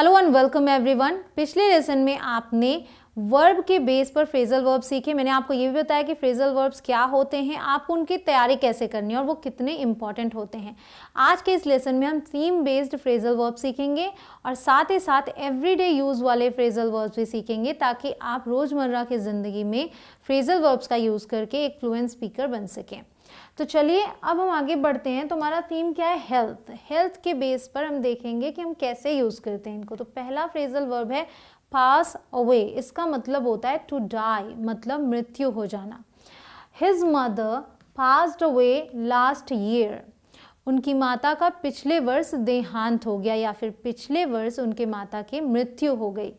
Hello and welcome everyone. पिछले lesson में आपने वर्ब के बेस पर फ्रेजल वर्ब सीखे। मैंने आपको ये भी बताया कि फ्रेजल वर्ब्स क्या होते हैं, आपको उनकी तैयारी कैसे करनी है और वो कितने इंपॉर्टेंट होते हैं। आज के इस लेसन में हम थीम बेस्ड फ्रेजल वर्ब सीखेंगे और साथ ही साथ एवरीडे यूज़ वाले फ्रेजल वर्ब्स भी सीखेंगे ताकि आप रोज़मर्रा की ज़िंदगी में फ्रेजल वर्ब्स का यूज़ करके एक फ्लुएंट स्पीकर बन सकें। तो चलिए अब हम आगे बढ़ते हैं। तो हमारा थीम क्या है? हेल्थ। हेल्थ के बेस पर हम देखेंगे कि हम कैसे यूज़ करते हैं इनको। तो पहला फ्रेजल वर्ब है पास अवे। इसका मतलब होता है टू डाई, मतलब मृत्यु हो जाना। His mother passed away last year. उनकी माता का पिछले वर्ष देहांत हो गया या फिर पिछले वर्ष उनके माता की मृत्यु हो गई।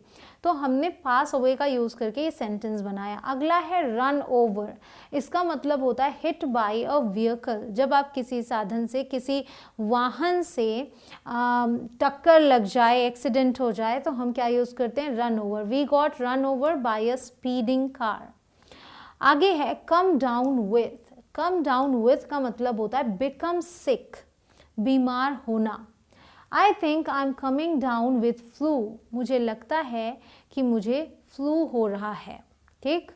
तो हमने पास अवे का यूज़ करके ये सेंटेंस बनाया। अगला है रन ओवर। इसका मतलब होता है हिट बाय अ व्हीकल। जब आप किसी साधन से, किसी वाहन से टक्कर लग जाए, एक्सीडेंट हो जाए, तो हम क्या यूज़ करते हैं? Run over. We got run over by a speeding car. आगे है come down with. Come down with का मतलब होता है बिकम सिक, बीमार होना। I think I am coming down with flu. मुझे लगता है कि मुझे फ्लू हो रहा है। ठीक।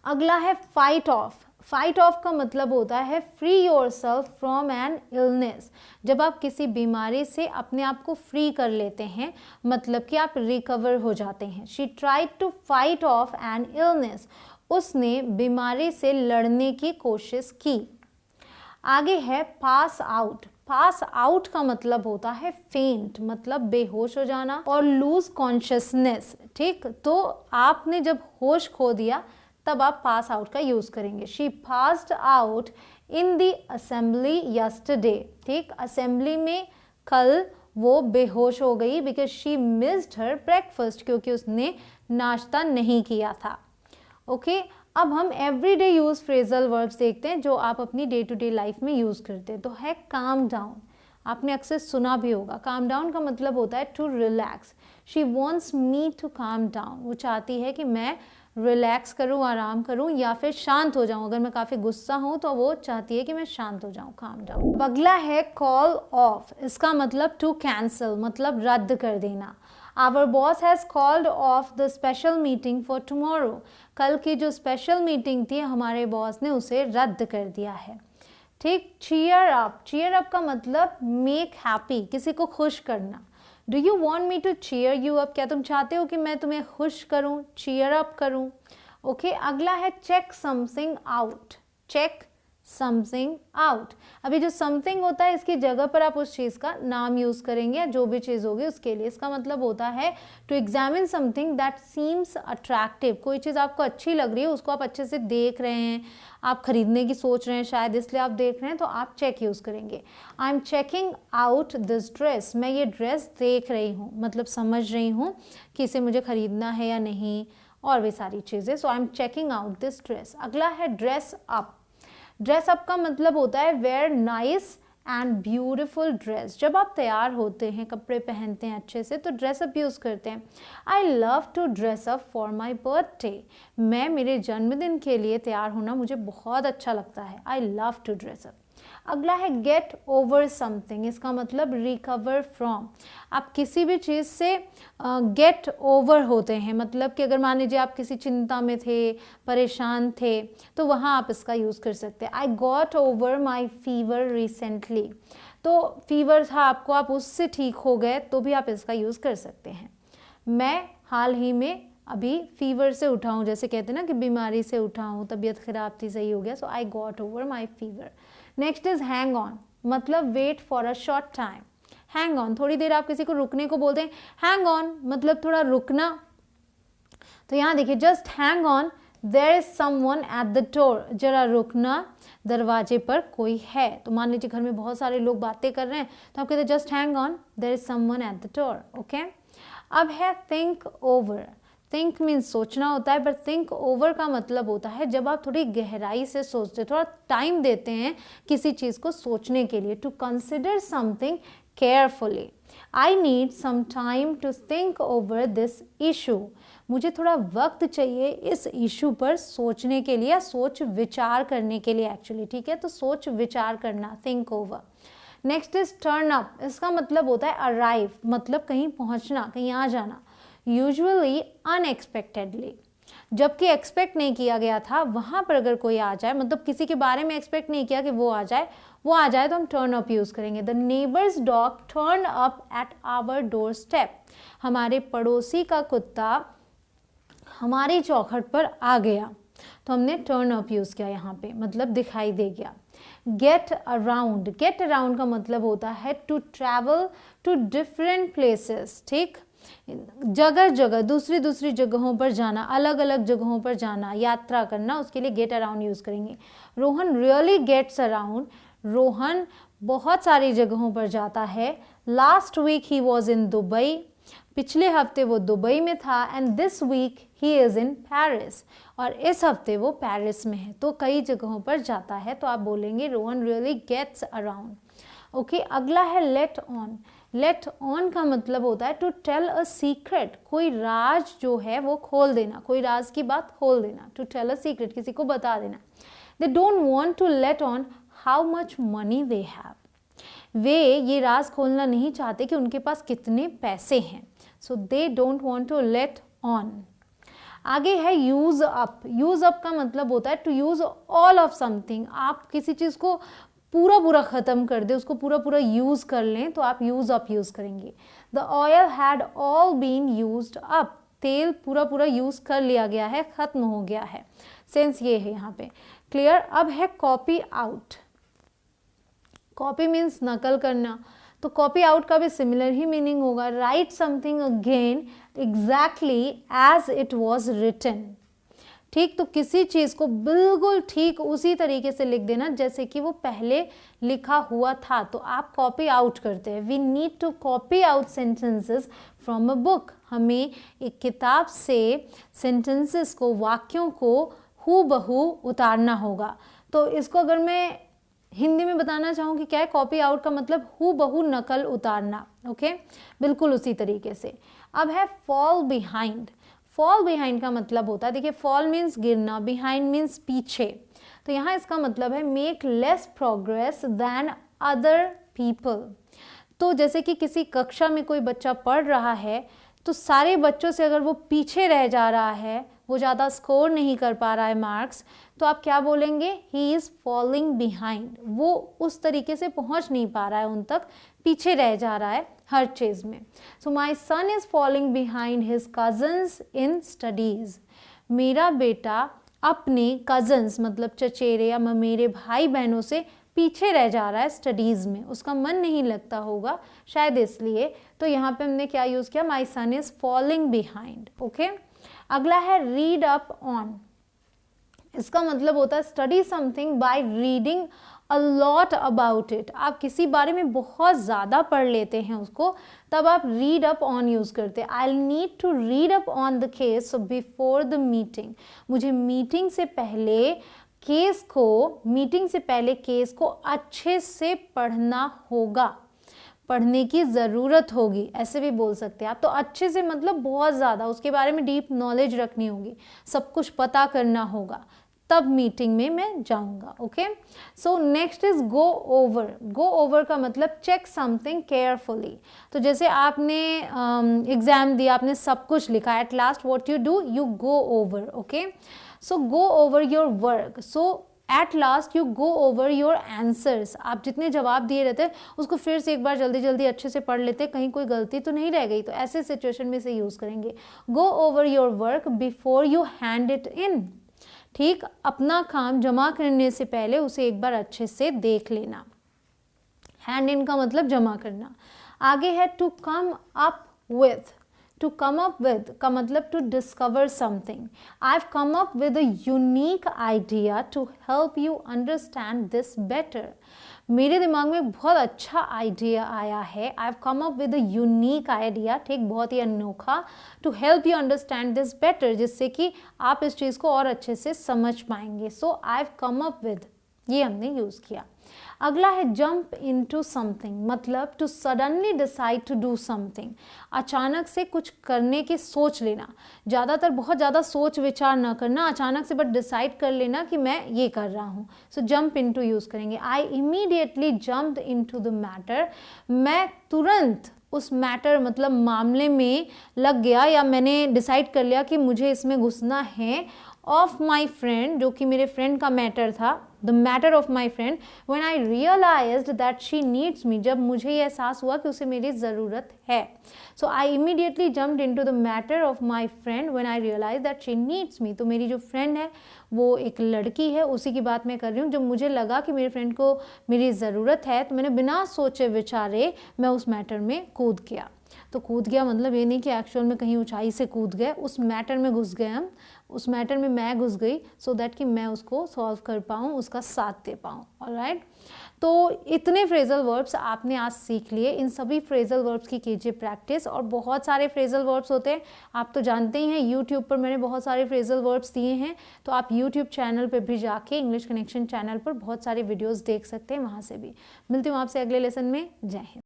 अगला है फाइट ऑफ। फाइट ऑफ का मतलब होता है free your self from an illness. जब आप किसी बीमारी से अपने आप को फ्री कर लेते हैं, मतलब कि आप रिकवर हो जाते हैं। She tried to fight off an illness. उसने बीमारी से लड़ने की कोशिश की। आगे है पास आउट। पास आउट का मतलब होता है फेंट, मतलब बेहोश हो जाना और लूज कॉन्शियसनेस। ठीक। तो आपने जब होश खो दिया तब आप पास आउट का यूज करेंगे। She passed out in the assembly yesterday. ठीक। असेंबली में कल वो बेहोश हो गई because she missed her breakfast, क्योंकि उसने नाश्ता नहीं किया था। ओके। अब हम एवरीडे यूज फ्रेजल वर्ब्स देखते हैं जो आप अपनी डे टू डे लाइफ में यूज करते हैं। तो है काम डाउन। आपने अक्सर सुना भी होगा। काम डाउन का मतलब होता है to relax. She wants me to calm down. वो चाहती है कि मैं रिलैक्स करूं, आराम करूं या फिर शांत हो जाऊं। अगर मैं काफ़ी गुस्सा हूं तो वो चाहती है कि मैं शांत हो जाऊं, काम डाउन। अगला है कॉल ऑफ। इसका मतलब टू कैंसिल, मतलब रद्द कर देना। Our boss has called off the special meeting for tomorrow. कल की जो स्पेशल मीटिंग थी हमारे बॉस ने उसे रद्द कर दिया है। ठीक। Cheer up. चीयर अप का मतलब मेक हैप्पी, किसी को खुश करना। Do you want me to cheer you up? क्या तुम चाहते हो कि मैं तुम्हें खुश करूं, चीयर अप करूं? ओके। अगला है check something out. Check something out. अभी जो समथिंग होता है इसकी जगह पर आप उस चीज़ का नाम यूज़ करेंगे या जो भी चीज़ होगी उसके लिए। इसका मतलब होता है to examine something that seems attractive. कोई चीज़ आपको अच्छी लग रही है, उसको आप अच्छे से देख रहे हैं, आप खरीदने की सोच रहे हैं शायद, इसलिए आप देख रहे हैं, तो आप चेक यूज़ करेंगे। आई am checking out this dress. मैं ये ड्रेस देख रही हूँ, मतलब समझ रही हूँ कि इसे मुझे खरीदना है या नहीं, और भी सारी चीज़ें। So I am checking out this dress. अगला है ड्रेस अप। ड्रेस अप का मतलब होता है wear nice and beautiful dress. जब आप तैयार होते हैं, कपड़े पहनते हैं अच्छे से, तो ड्रेस अप यूज़ करते हैं। I love to dress up for my birthday. मैं मेरे जन्मदिन के लिए तैयार होना मुझे बहुत अच्छा लगता है। I love to dress up. अगला है गेट ओवर समथिंग। इसका मतलब रिकवर फ्रॉम। आप किसी भी चीज़ से गेट ओवर होते हैं, मतलब कि अगर मान लीजिए आप किसी चिंता में थे, परेशान थे, तो वहाँ आप इसका यूज़ कर सकते हैं। आई got over my fever recently. तो फीवर था आपको, आप उससे ठीक हो गए, तो भी आप इसका यूज़ कर सकते हैं। मैं हाल ही में अभी फीवर से उठा हूँ, जैसे कहते हैं ना कि बीमारी से उठा हूँ, तबीयत खराब थी, सही हो गया। So I got over my fever. Next is hang on, मतलब wait for a short time. Hang on, थोड़ी देर आप किसी को रुकने को बोलते हैं। हैंग ऑन मतलब थोड़ा रुकना। तो यहाँ देखिए, just hang on, there is someone at the door. जरा रुकना, दरवाजे पर कोई है। तो मान लीजिए घर में बहुत सारे लोग बातें कर रहे हैं, तो आप कहते हैं just hang on, there is someone at the door. Okay. अब है थिंक ओवर। थिंक मीन्स सोचना होता है, बट थिंक ओवर का मतलब होता है जब आप थोड़ी गहराई से सोचते हैं, थोड़ा टाइम देते हैं किसी चीज़ को सोचने के लिए। To consider something carefully. I need some time to think over this issue. मुझे थोड़ा वक्त चाहिए इस इशू पर सोचने के लिए, या सोच विचार करने के लिए एक्चुअली। ठीक है। तो सोच विचार करना, think over. Next is turn up, इसका मतलब होता है अराइव, मतलब कहीं पहुंचना, कहीं आ जाना, यूजुअली अनएक्सपेक्टेडली, जबकि एक्सपेक्ट नहीं किया गया था वहां पर अगर कोई आ जाए, मतलब किसी के बारे में एक्सपेक्ट नहीं किया कि वो आ जाए तो हम टर्न अप यूज करेंगे। The neighbour's dog turn up at our door step, हमारे पड़ोसी का कुत्ता हमारी चौखट पर आ गया, तो हमने टर्न अप यूज किया यहाँ पे, मतलब दिखाई दे गया। गेट अराउंड, गेट अराउंड का मतलब होता है to travel to different places, ठीक, जगह जगह दूसरी दूसरी जगहों पर जाना, अलग अलग जगहों पर जाना, यात्रा करना, उसके लिए गेट अराउंड यूज करेंगे। Rohan really gets around, Rohan बहुत सारी जगहों पर जाता है। Last week he was in Dubai, पिछले हफ्ते वो दुबई में था। And this week he is in Paris, और इस हफ्ते वो पेरिस में है, तो कई जगहों पर जाता है, तो आप बोलेंगे Rohan really gets around. Okay, अगला है लेट ऑन। लेट ऑन का मतलब होता है टू टेल अ सीक्रेट, कोई राज जो है वो खोल देना, कोई राज की बात खोल देना, टू टेल अ सीक्रेट, किसी को बता देना। They don't want to let on how much money they have, वे ये राज खोलना नहीं चाहते कि उनके पास कितने पैसे हैं, so they don't want to let on. आगे है यूज अप। यूज अप का मतलब होता है to use all of something, आप किसी चीज को पूरा खत्म कर दे, उसको पूरा यूज कर लें, तो आप यूज अप यूज करेंगे। The oil had all been used up, तेल पूरा यूज कर लिया गया है, खत्म हो गया है, सेंस ये है यहाँ पे। क्लियर। अब है कॉपी आउट। कॉपी मीन्स नकल करना, तो कॉपी आउट का भी सिमिलर ही मीनिंग होगा। Write something again exactly as it was written, ठीक, तो किसी चीज़ को बिल्कुल ठीक उसी तरीके से लिख देना जैसे कि वो पहले लिखा हुआ था, तो आप कॉपी आउट करते हैं। We need to copy out sentences from a book, हमें एक किताब से सेंटेंसेस को, वाक्यों को हूबहू उतारना होगा। तो इसको अगर मैं हिंदी में बताना चाहूँ कि क्या है, कॉपी आउट का मतलब हूबहू नकल उतारना, ओके, बिल्कुल उसी तरीके से। अब है फॉल बिहाइंड। फॉल बिहाइंड का मतलब होता है, देखिए फॉल मीन्स गिरना, बिहाइंड मीन्स पीछे, तो यहाँ इसका मतलब है make less progress than other people. तो जैसे कि किसी कक्षा में कोई बच्चा पढ़ रहा है, तो सारे बच्चों से अगर वो पीछे रह जा रहा है, वो ज़्यादा स्कोर नहीं कर पा रहा है मार्क्स, तो आप क्या बोलेंगे, ही इज़ फॉलिंग बिहाइंड, वो उस तरीके से पहुंच नहीं पा रहा है उन तक, पीछे रह जा रहा है हर चीज़ में। So my son is falling behind his cousins in studies, मेरा बेटा अपने कजन्स मतलब चचेरे या ममेरे भाई बहनों से पीछे रह जा रहा है स्टडीज़ में, उसका मन नहीं लगता होगा शायद इसलिए, तो यहाँ पे हमने क्या यूज़ किया, माई son is falling behind. Okay, अगला है रीड अप ऑन। इसका मतलब होता है study something by reading a lot about it, आप किसी बारे में बहुत ज़्यादा पढ़ लेते हैं उसको, तब आप रीड अप ऑन यूज़ करते हैं। I need to read up on the case before the meeting, मुझे मीटिंग से पहले केस को अच्छे से पढ़ना होगा, पढ़ने की ज़रूरत होगी, ऐसे भी बोल सकते हैं आप। तो अच्छे से मतलब बहुत ज़्यादा, उसके बारे में डीप नॉलेज रखनी होगी, सब कुछ पता करना होगा, तब मीटिंग में मैं जाऊंगा। Okay, so next is go over. Go over का मतलब चेक समथिंग केयरफुली, तो जैसे आपने एग्जाम दिया, आपने सब कुछ लिखा, at last what you do, you go over. Okay, so go over your work, so at last you go over your answers, आप जितने जवाब दिए रहते हैं उसको फिर से एक बार जल्दी जल्दी अच्छे से पढ़ लेते हैं, कहीं कोई गलती तो नहीं रह गई, तो ऐसे सिचुएशन में इसे यूज़ करेंगे। Go over your work before you hand it in, ठीक, अपना काम जमा करने से पहले उसे एक बार अच्छे से देख लेना। हैंड इन का मतलब जमा करना। आगे है to come up with. To come up with का मतलब to discover something. I have come up with a unique idea to help you understand this better, मेरे दिमाग में बहुत अच्छा आइडिया आया है। I have come up with a unique idea, ठीक, बहुत ही अनोखा, to help you understand this better, जिससे कि आप इस चीज़ को और अच्छे से समझ पाएंगे। So I have come up with, ये हमने यूज़ किया। अगला है जंप इनटू समथिंग, मतलब to suddenly decide to do something, अचानक से कुछ करने की सोच लेना। ज़्यादातर बहुत ज़्यादा सोच विचार ना करना, अचानक से बट डिसाइड कर लेना कि मैं ये कर रहा हूँ। सो जंप इनटू यूज़ करेंगे। I immediately jumped into the matter, मैं तुरंत उस मैटर मतलब मामले में लग गया या मैंने डिसाइड कर लिया कि मुझे इसमें घुसना है। ऑफ माई फ्रेंड, जो कि मेरे फ्रेंड का मैटर था, the matter of my friend, when I realised that she needs me, जब मुझे ये एहसास हुआ कि उसे मेरी ज़रूरत है। So I immediately jumped into the matter of my friend when I realize that she needs me. तो मेरी जो फ्रेंड है वो एक लड़की है, उसी की बात मैं कर रही हूँ। जब मुझे लगा कि मेरे फ्रेंड को मेरी ज़रूरत है तो मैंने बिना सोचे विचारे मैं उस मैटर में कूद गया। तो कूद गया मतलब ये नहीं कि एक्चुअल में कहीं ऊंचाई से कूद गए, उस मैटर में घुस गए हम, उस मैटर में मैं घुस गई सो दैट कि मैं उसको सॉल्व कर पाऊँ, उसका साथ दे पाऊँ। ऑलराइट, तो इतने फ्रेजल वर्ब्स आपने आज सीख लिए। इन सभी फ्रेजल वर्ब्स की कीजिए प्रैक्टिस। और बहुत सारे फ्रेजल वर्ब्स होते हैं, आप तो जानते ही हैं, यूट्यूब पर मैंने बहुत सारे फ्रेजल वर्ब्स दिए हैं, तो आप यूट्यूब चैनल पर भी जाके इंग्लिश कनेक्शन चैनल पर बहुत सारे वीडियोज़ देख सकते हैं, वहाँ से भी। मिलती हूँ आपसे अगले लेसन में। जय हिंद।